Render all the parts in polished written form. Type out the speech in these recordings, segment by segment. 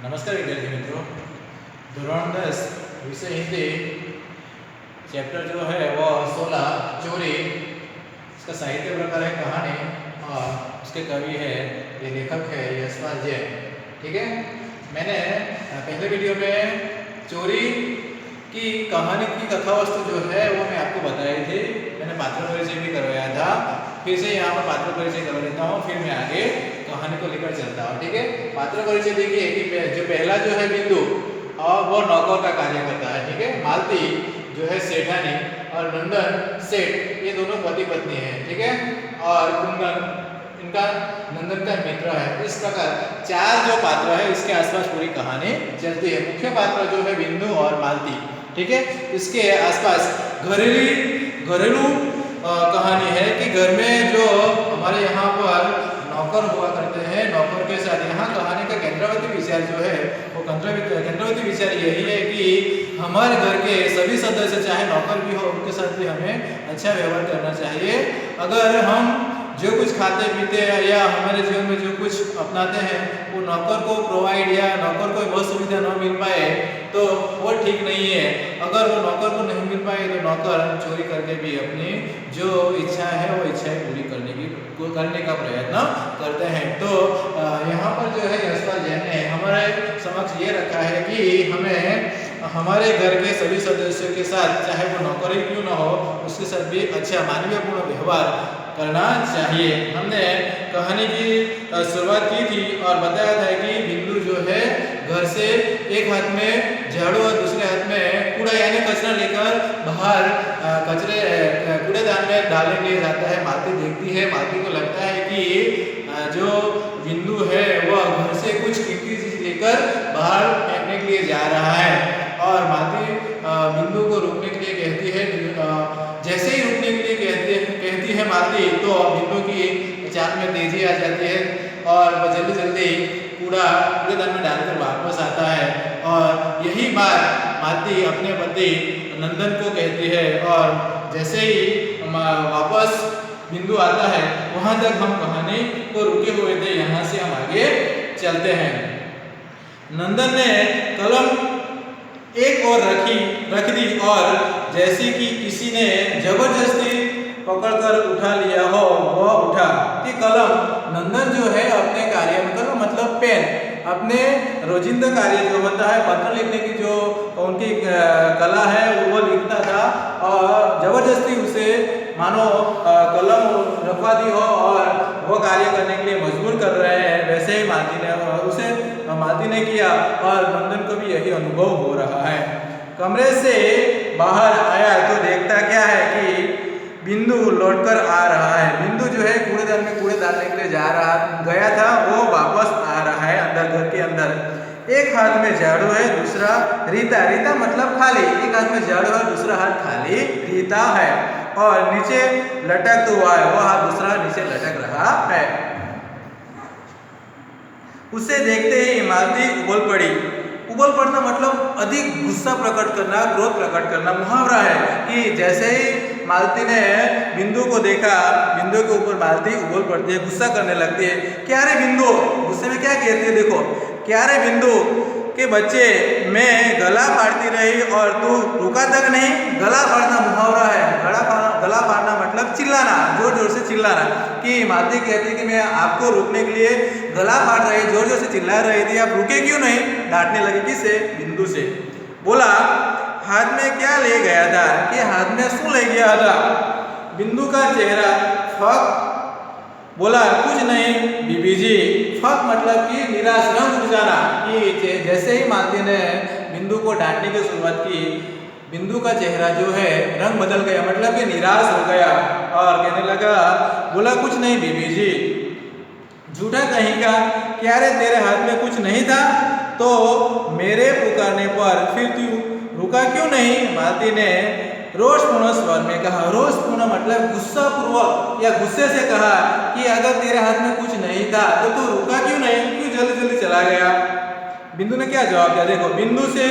नमस्कार विद्यार्थी मित्रों। धोरण 10 विषय हिंदी चैप्टर जो है वो 16 चोरी। इसका साहित्य प्रकार है कहानी और उसके कवि है ये लेखक है यशपाल जैन। ठीक है, मैंने पहले वीडियो में चोरी की कहानी की कथा वस्तु जो है वो मैं आपको बताई थी। मैंने पात्र परिचय भी करवाया था। फिर से यहाँ पर पात्र परिचय करवा देता हूँ, फिर मैं आगे कहानी को लेकर चलता हूँ। ठीक है, पात्र परिचय देखिए कि जो पहला जो है बिंदु और वो नौकर का कार्य करता है। ठीक है, मालती जो है सेठानी और नंदन सेठ, ये दोनों पति पत्नी हैं। ठीक है, और कुंदन इनका नंदन का मित्र है। इस प्रकार चार जो पात्र है इसके आसपास पूरी कहानी चलती है। मुख्य पात्र जो है बिंदु और मालती। ठीक है, इसके आसपास घरेलू कहानी है कि घर में जो हमारे यहाँ पर नौकर हुआ करते हैं, नौकर के साथ यहाँ कहानी का केंद्रवर्ती विचार जो है वो केंद्रवर्ती विचार यही है कि हमारे घर के सभी सदस्य चाहे नौकर भी हो उनके साथ भी हमें अच्छा व्यवहार करना चाहिए। अगर हम जो कुछ खाते पीते हैं या हमारे जीवन में जो कुछ अपनाते हैं वो नौकर को प्रोवाइड या नौकर को वह सुविधा न मिल पाए तो वो ठीक नहीं है। अगर वो नौकर को नहीं मिल पाए तो नौकर चोरी करके भी अपनी जो इच्छा है वो इच्छाएं पूरी करने का प्रयत्न करते हैं। तो यहाँ पर जो है यशपाल जैन ने हमारे समक्ष ये रखा है कि हमें हमारे घर के सभी सदस्यों के साथ चाहे वो नौकर ही क्यों न हो उसके साथ भी अच्छा मानवीयपूर्ण व्यवहार करना चाहिए। हमने कहानी की शुरुआत की थी और बताया था कि बिंदु जो है घर से एक हाथ में झाड़ू और दूसरे हाथ में कूड़ा यानी कचरा लेकर बाहर कूड़ेदान में डालने के लिए जाता है। मालती देखती है, मालती को लगता है कि जो बिंदु है वह घर से कुछ कीमती चीज लेकर बाहर फेंकने के लिए जा रहा है और मालती बिंदु को रोकने के लिए कहती है। जैसे ही रुकने के लिए कहती है मालती तो बिंदु की चाल में तेजी आ जाती है और वह जल्दी कूड़ेदान में डालकर वापस आता है। और यही बात मालती अपने पति नंदन को कहती है और जैसे ही वापस बिंदु आता है वहां तक हम कहानी को रुके हुए थे, यहाँ से हम आगे चलते हैं। नंदन ने कलम एक और रख दी और जैसे कि किसी ने जबरदस्ती पकड़कर उठा लिया हो वह उठा कि कलम। नंदन जो है अपने कार्य में कलम मतलब पेन, अपने रोजिंदा कार्य जो होता है पत्र लिखने की जो उनकी कला है वो लिखता था और जबरदस्ती उसे मानो कलम रखवा दी हो और वो कार्य करने के लिए मजबूर कर रहे हैं। वैसे ही मालती ने किया और नंदन को भी यही अनुभव हो रहा है। कमरे से बाहर आया तो देखता क्या है कि बिंदु लौटकर आ रहा है। बिंदु जो है कूड़ेदान में कूड़े डालने के लिए गया था, वो वापस आ रहा है अंदर, घर के अंदर। एक हाथ में झाड़ू है, दूसरा रीता मतलब खाली। एक हाथ में झाड़ू है, दूसरा हाथ खाली रीता है और नीचे लटक हुआ है, वह हाथ दूसरा नीचे लटक रहा है। उसे देखते ही मालती उबल पड़ी। उबल पड़ना मतलब अधिक गुस्सा प्रकट करना, क्रोध प्रकट करना। मुहावरा है कि जैसे ही मालती ने बिंदु को देखा, बिंदु के ऊपर मालती उबल पड़ती है, गुस्सा करने लगती है। क्या रे बिंदु, गुस्से में क्या कहती है देखो, क्या रे बिंदु के बच्चे, मैं गला फाड़ती रही और तू रुका तक नहीं। गला फाड़ना मुहावरा है। गला फाड़ना मतलब चिल्लाना, जोर जोर से चिल्लाना। कि मालती कहती है कि मैं आपको रोकने के लिए गला फाड़ रही, जोर जोर से चिल्ला रही थी, आप रुके क्यों नहीं। डांटने लगी किसे, बिंदु से। बोला हाथ में क्या ले गया था, कि हाथ में शू ले गया था। बिंदु का चेहरा फक, बोला कुछ नहीं बीबी जी। फक मतलब कि निराश, रंग उठ जाना। कि जैसे ही मालती ने बिंदु को डांटने की शुरुआत की, बिंदु का चेहरा जो है रंग बदल गया, मतलब कि निराश हो गया और कहने लगा, बोला कुछ नहीं बीबी जी। झूठा कहेगा, क्या रे तेरे हाथ में कुछ नहीं था तो मेरे पुकारने पर फिर तू रुका क्यों नहीं। मालती ने रोषपूर्ण स्वर में कहा। रोषपूर्ण मतलब गुस्सा पूर्वक या गुस्से से कहा कि अगर तेरे हाथ में कुछ नहीं था तो तू रुका क्यों नहीं, क्यों जल्दी चला गया। बिंदु ने क्या जवाब दिया देखो। बिंदु से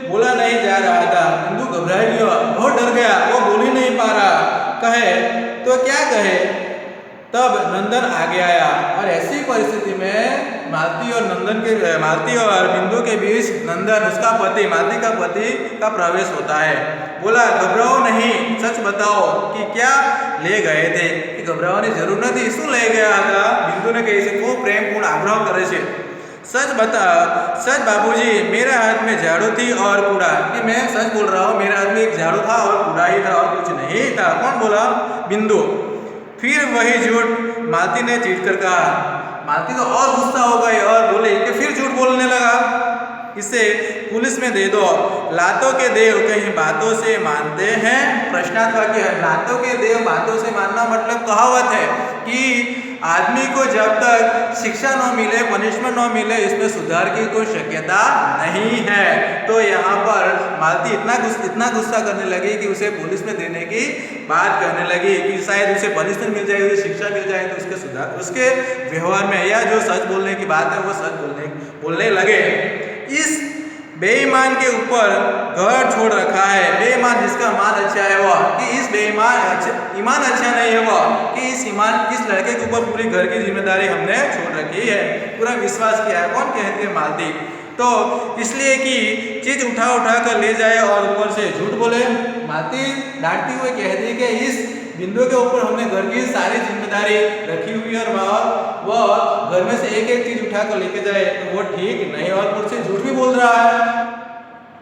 बोला नहीं जा रहा था। बिंदु घबराई गया, बहुत डर गया, वो बोल ही नहीं पा रहा। कहे तो क्या कहे। तब नंदन आगे आया और ऐसी परिस्थिति में मालती और बिंदु के बीच नंदन उसका पति मालती का पति का प्रवेश होता है। बोला घबराओ नहीं, सच बताओ कि क्या ले गए थे। कि घबराવાની જરૂર નથી, શું લઈ ગયા હતા? બિંદુને કહે છે ખૂબ પ્રેમપૂર્ણ આગ્રહ કરે છે, सच बता, सच बाबूजी मेरे हाथ में झाड़ू थी और कूड़ा। कि मैं सच बोल रहा हूँ, मेरे हाथ में एक झाड़ू था और कूड़ा ही था और कुछ नहीं था। कौन बोला? बिंदु। फिर वही झूठ मालती ने चीट कर कहा। मालती तो और गुस्सा हो गई और बोले कि फिर झूठ बोलने लगा, इसे पुलिस में दे दो। लातों के देव कहीं बातों से मानते हैं? प्रश्नार्थ वाक्य है। लातों के देव बातों से मानना मतलब कहावत है कि आदमी को जब तक शिक्षा न मिले, पनिशमेंट न मिले, इसमें सुधार की कोई शक्यता नहीं है। तो यहाँ पर मालती इतना गुस्सा करने लगी कि उसे पुलिस में देने की बात करने लगी कि शायद उसे पनिशमेंट मिल जाए, उसे शिक्षा मिल जाए तो उसके सुधार, उसके व्यवहार में, या जो सच बोलने की बात है वो सच बोलने लगे। इस बेईमान के ऊपर घर छोड़ रखा है। बेईमान जिसका ईमान अच्छा है वह, कि इस बेईमान ईमान अच्छा नहीं है वह, कि इस लड़के के ऊपर पूरी घर की जिम्मेदारी हमने छोड़ रखी है, पूरा विश्वास किया है। कौन कहती है? मालती। तो इसलिए कि चीज उठा कर ले जाए और ऊपर से झूठ बोले। मालती डांटती हुई कहती कि इस बिंदु के ऊपर हमने घर की सारी जिम्मेदारी रखी हुई है और वह घर में से एक चीज उठा कर लेके जाए तो वो ठीक नहीं, और ऊपर से झूठ भी बोल रहा है।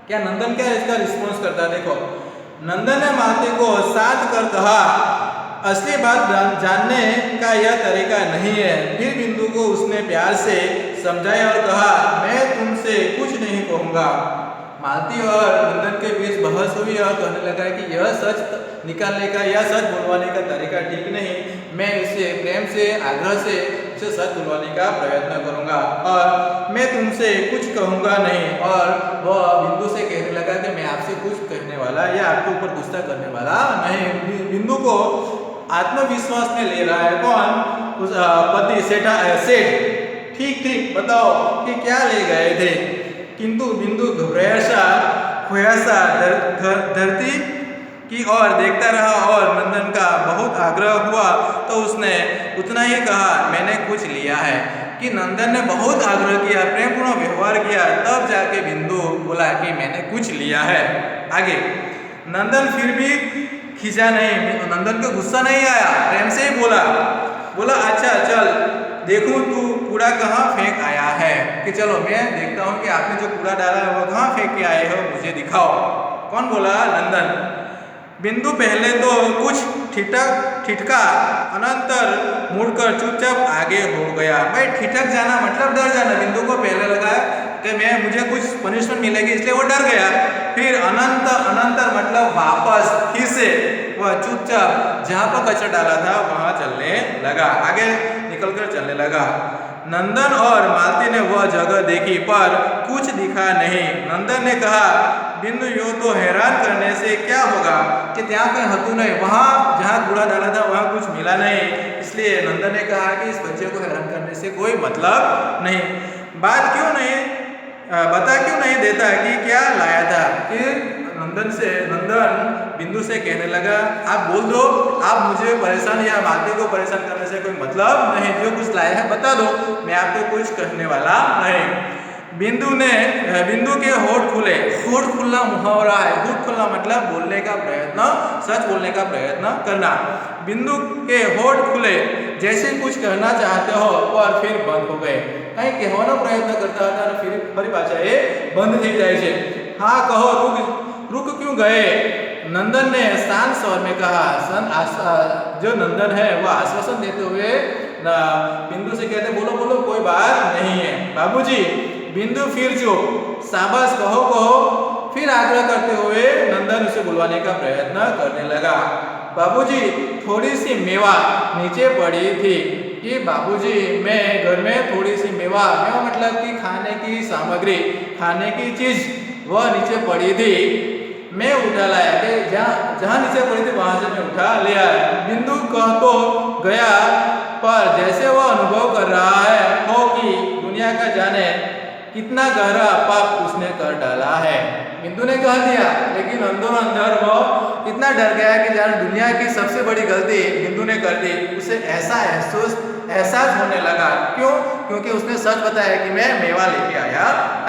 क्या नंदन क्या इसका रिस्पॉन्स करता है? देखो, नंदन ने मालती को साथ कर कहा, असली बात जानने का यह तरीका नहीं है। फिर बिंदु को उसने प्यार से समझाया और कहा, मैं तुमसे कुछ नहीं कहूँगा। मालती और नंदन के बीच बहस हुई और कहने लगा कि यह सच निकालने का या सच बुलवाने का तरीका ठीक नहीं, मैं इसे प्रेम से, आग्रह से उसे सच बुलवाने का प्रयत्न करूंगा और मैं तुमसे कुछ कहूँगा नहीं। और वह बिंदु से कहने लगा कि मैं आपसे कुछ कहने वाला या आपके ऊपर गुस्सा करने वाला नहीं। बिंदु को आत्मविश्वास में ले रहा है। कौन? उस पति सेठ। ठीक बताओ कि क्या ले गए थे। किंतु बिंदु खोयासा धरती की ओर देखता रहा और नंदन का बहुत आग्रह हुआ तो उसने उतना ही कहा, मैंने कुछ लिया है। कि नंदन ने बहुत आग्रह किया, प्रेमपूर्ण व्यवहार किया, तब जाके बिंदु बोला कि मैंने कुछ लिया है। आगे नंदन फिर भी खींचा नहीं, नंदन को गुस्सा नहीं आया, प्रेम से ही बोला अच्छा चल देखूं तू कूड़ा कहाँ फेंक आया है। कि चलो मैं देखता हूँ कि आपने जो कूड़ा डाला है वो कहाँ फेंक के आए हो, मुझे दिखाओ। कौन बोला? नंदन। बिंदु पहले तो कुछ ठिठका, अनंतर मुड़कर चुपचाप आगे हो गया। भाई ठिठक जाना मतलब डर जाना। बिंदु को पहले लगा कि मुझे कुछ पनिशमेंट मिलेगी इसलिए वो डर गया। फिर अनंतर मतलब वापस, फिर से वह चुपचाप जहाँ पर कचरा डाला था वहाँ चलने लगा, आगे निकलकर चलने लगा। नंदन और मालती ने वह जगह देखी पर कुछ दिखा नहीं। नंदन ने कहा, बिंदु यो तो हैरान करने से क्या होगा कि ત્યાં कहीं હતું नहीं, वहाँ जहाँ कूड़ा डाला था वहाँ कुछ मिला नहीं। इसलिए नंदन ने कहा कि इस बच्चे को हैरान करने से कोई मतलब नहीं। बता क्यों नहीं देता कि क्या लाया था। कि नंदन बिंदु से कहने लगा, आप बोल दो, आप मुझे परेशान या मालती को परेशान करने से कोई मतलब नहीं, जो कुछ लाया है बता दो, मैं आपको कुछ कहने वाला नहीं। बिंदु के होठ खुलना मुहावरा है। होठ खुलना मतलब बोलने का प्रयत्न, सच बोलने का प्रयत्न करना। बिंदु के होठ खुले, जैसे कुछ कहना चाहते हो और फिर बंद हो गए। कहीं कહેવાનો પ્રયત્ન કરતા હતા અને ફરી પાછા એ બંધ થઈ જાય છે। हाँ कहो, रुक क्यों गए? नंदन ने शांत स्वर में कहा। जो नंदन है वह आश्वासन देते हुए बिंदु से कहते, बोलो कोई बात नहीं है। बाबूजी। बिंदु फिर चुप। शाबाश, कहो। फिर आग्रह करते हुए नंदन उसे बुलवाने का प्रयत्न करने लगा। बाबूजी, थोड़ी सी मेवा नीचे पड़ी थी। कि बाबूजी, मैं घर में थोड़ी सी मेवा मतलब कि खाने की सामग्री, खाने की चीज वह नीचे पड़ी थी, मैं उठा लाया। कि जहाँ नीचे पड़ी थी वहां से मैं उठा ले आया। बिंदु कह तो गया पर जैसे वह अनुभव कर रहा है हो कि दुनिया का जाने कितना गहरा पाप उसने कर डाला है। बिंदु ने कह दिया, लेकिन अंदर वो इतना डर गया कि जान दुनिया की सबसे बड़ी गलती बिंदु ने कर दी। उसे ऐसा एहसास होने लगा। क्यों? क्योंकि उसने सच बताया कि मैं मेवा लेके आया,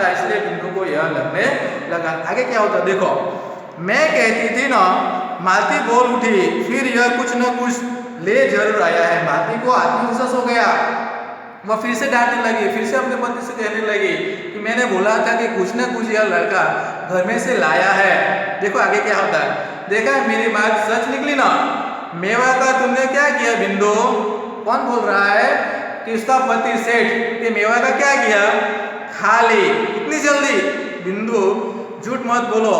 इसलिए बिंदु को यह लगने लगा। आगे क्या होता देखो, मैं कहती थी ना, मालती बोल उठी, फिर यह कुछ न कुछ ले जरूर आया है। मालती को आत्मविश्वास हो गया, वह फिर से डांटने लगी, फिर से अपने पति से कहने लगी कि मैंने बोला था कि कुछ न कुछ यह लड़का घर में से लाया है। देखो आगे क्या होता है, देखा मेरी बात सच निकली ना, मेवा का तुमने क्या किया बिंदु? कौन बोल रहा है? कि उसका पति सेठ, कि मेवा का क्या किया? खा ली। इतनी जल्दी? बिंदु झूठ मत बोलो,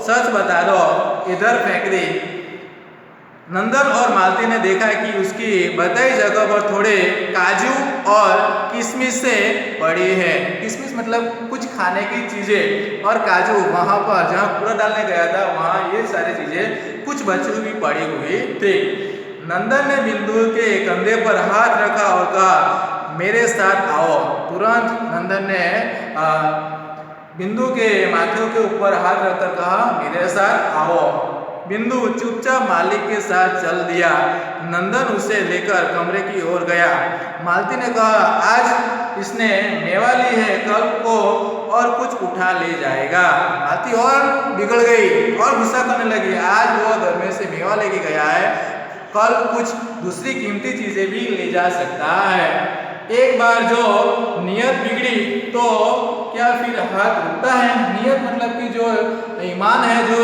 सच बता दो, इधर फेंक दी। नंदन और मालती ने देखा कि उसकी बताई जगह पर थोड़े काजू और किशमिश से पड़ी है। किशमिश मतलब कुछ खाने की चीजें, और काजू वहां पर जहां कूड़ा डालने गया था वहां ये सारी चीजें कुछ बची हुई पड़ी हुई थी। नंदन ने बिंदु के कंधे पर हाथ रखा और कहा, मेरे साथ आओ। तुरंत नंदन ने बिंदु के माथे के ऊपर हाथ रखकर कहा, मेरे साथ आओ। बिंदु चुपचाप मालिक के साथ चल दिया। नंदन उसे लेकर कमरे की ओर गया। मालती ने कहा, आज इसने मेवा ली है, कल को और कुछ उठा ले जाएगा। मालती और बिगड़ गई और गुस्सा करने लगी। आज वो घर में से मेवा लेके गया है, कल कुछ दूसरी कीमती चीजें भी ले जा सकता है। एक बार जो नियत बिगड़ी तो क्या फिर हाथ रुकता है? नियत मतलब कि जो ईमान है, जो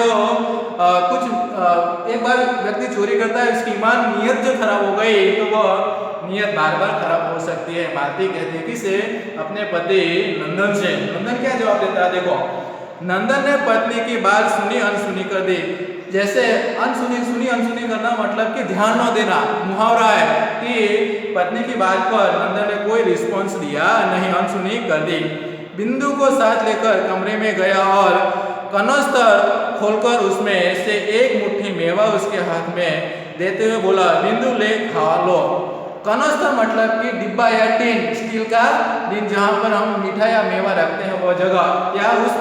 एक बार व्यक्ति चोरी करता है, उसकी ईमान नियत जो खराब हो गई तो वह नियत बार बार खराब हो सकती है। मालती कहती है किसे? अपने पति नंदन से। नंदन क्या जवाब देता है देखो, नंदन ने पत्नी की बात सुनी अनसुनी कर दी। जैसे सुनी अनसुनी करना मतलब कि ध्यान न देना, मुहावरा है कि पत्नी की बात पर नंदन ने कोई रिस्पॉन्स दिया नहीं, अनसुनी कर दी। बिंदु को साथ लेकर कमरे में गया और कनस्तर खोलकर उसमें से एक मुट्ठी मेवा उसके हाथ में देते हुए बोला, बिंदु ले खा लो। कनस्तर मतलब कि डिब्बा या टिन, स्टील का टिन जहाँ पर हम मीठा या मेवा रखते हैं वो जगह, या उस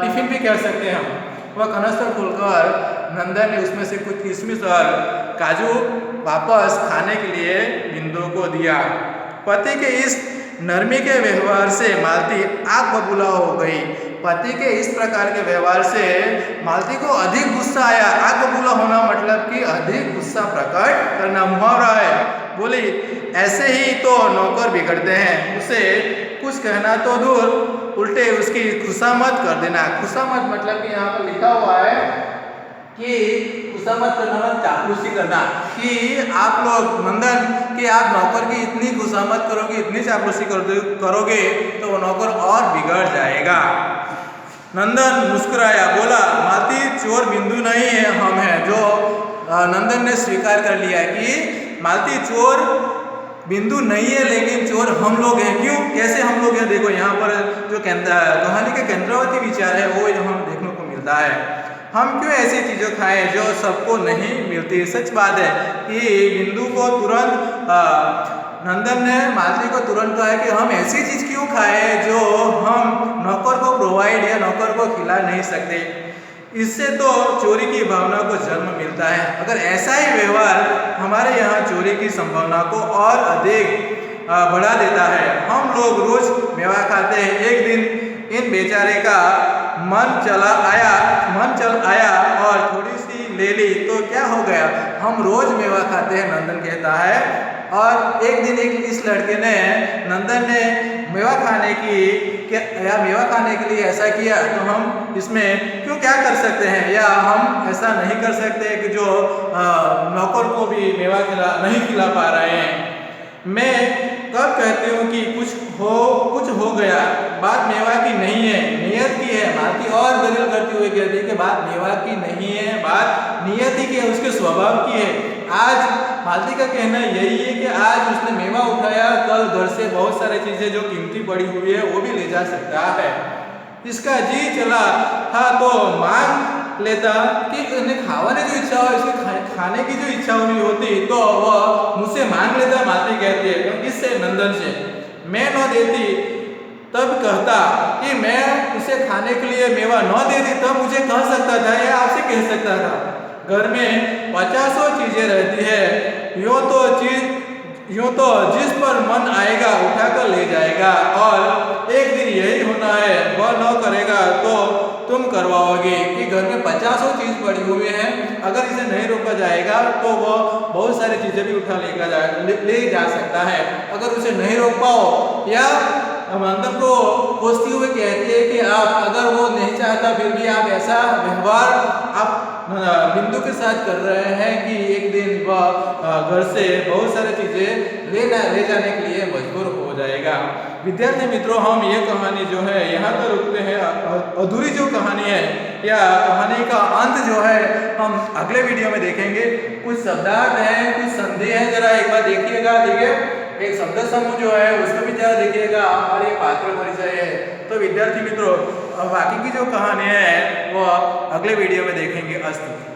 टिफिन भी कह सकते हैं हम। वह कनस्तर खोलकर नंदन ने उसमें से कुछ किशमिश और काजू वापस खाने के लिए बिंदु को दिया। पति के इस नरमी के व्यवहार से मालती आग बबूला हो गई। पति के इस प्रकार के व्यवहार से मालती को अधिक गुस्सा आया। आग बबूला होना मतलब कि अधिक गुस्सा प्रकट करना, मुहावरा है। बोली, ऐसे ही तो नौकर बिगड़ते हैं, उसे कुछ कहना तो दूर, उल्टे उसकी खुशामद कर देना। खुशामद मतलब कि यहाँ पर लिखा हुआ है कि खुशामद करना मतलब चापलूसी करना, कि आप लोग नंदन कि आप नौकर की इतनी खुशामद करोगे, इतनी चापलूसी करोगे तो वो नौकर और बिगड़ जाएगा। नंदन मुस्कुराया, बोला, मालती चोर बिंदु नहीं है, हम हैं। जो नंदन ने स्वीकार कर लिया कि मालती चोर बिंदु नहीं है, लेकिन चोर हम लोग हैं। क्यों? कैसे हम लोग हैं? देखो यहाँ पर जो कहानी के केंद्रवर्ती विचार है वो हम देखने को मिलता है। हम क्यों ऐसी चीज़ें खाएं जो सबको नहीं मिलती? सच बात है कि बिंदु को तुरंत नंदन ने मालती को तुरंत कहा कि हम ऐसी चीज़ क्यों खाएं जो हम नौकर को प्रोवाइड या नौकर को खिला नहीं सकते। इससे तो चोरी की भावना को जन्म मिलता है। अगर ऐसा ही व्यवहार हमारे यहाँ चोरी की संभावना को और अधिक बढ़ा देता है। हम लोग रोज मेवा खाते हैं, एक दिन इन बेचारे का मन चल आया और थोड़ी सी ले ली तो क्या हो गया, हम रोज मेवा खाते हैं, नंदन कहता है। और एक दिन इस लड़के ने, नंदन ने मेवा खाने के लिए ऐसा किया, तो हम इसमें क्यों क्या कर सकते हैं, या हम ऐसा नहीं कर सकते कि जो नौकर को भी मेवा नहीं खिला पा रहे हैं। मैं कब कहती हूँ कि कुछ हो गया, बात मेवा की नहीं है, नियत की है। मालती और दलील करती हुई कहती है कि बात मेवा की नहीं है, बात नियत ही की है, उसके स्वभाव की है। आज मालती का कहना यही है कि आज उसने मेवा उठाया, कल घर से बहुत सारी चीजें जो कीमती पड़ी हुई है वो भी ले जा सकता है। इसका जी चला था तो मांग लेता कि उन्हें खाने की इच्छा हो, इसके खाने की जो इच्छा हुई होती तो वह मुझसे मांग लेता। मालती कहती है किससे? नंदन से। मैं न देती तब कहता कि मैं उसे खाने के लिए मेवा न देती तब मुझे कह सकता था या आपसे कह सकता था। घर में 50 चीजें रहती है, यो तो चीज यूं तो जिस पर मन आएगा उठाकर ले जाएगा, और एक दिन यही होना है, वह न करेगा तो तुम करवाओगे। कि घर में 50 चीज पड़ी हुई है, अगर इसे नहीं रोका जाएगा तो वह बहुत सारी चीजें भी उठा ले जा सकता है। अगर उसे नहीं रोक पाओ, या अंदर को कोसती हुए कहती है कि आप, अगर वो नहीं चाहता फिर भी आप ऐसा व्यवहार आप बिंदु के साथ कर रहे हैं कि एक दिन वह घर से बहुत सारी चीजें ले जाने के लिए मजबूर हो जाएगा। विद्यार्थी मित्रों, हम ये कहानी जो है यहाँ पर रुकते हैं। अधूरी जो कहानी है या कहानी का अंत जो है हम अगले वीडियो में देखेंगे। कुछ शब्दार्थ हैं, कुछ संधि है, जरा एक बार देखिएगा। देखिए, एक शब्द समूह जो है उसको भी जरा देखिएगा, हमारे पात्र परिचय है। तो विद्यार्थी मित्रों, बाकी की जो कहानी है वो अगले वीडियो में देखेंगे। अस्तु।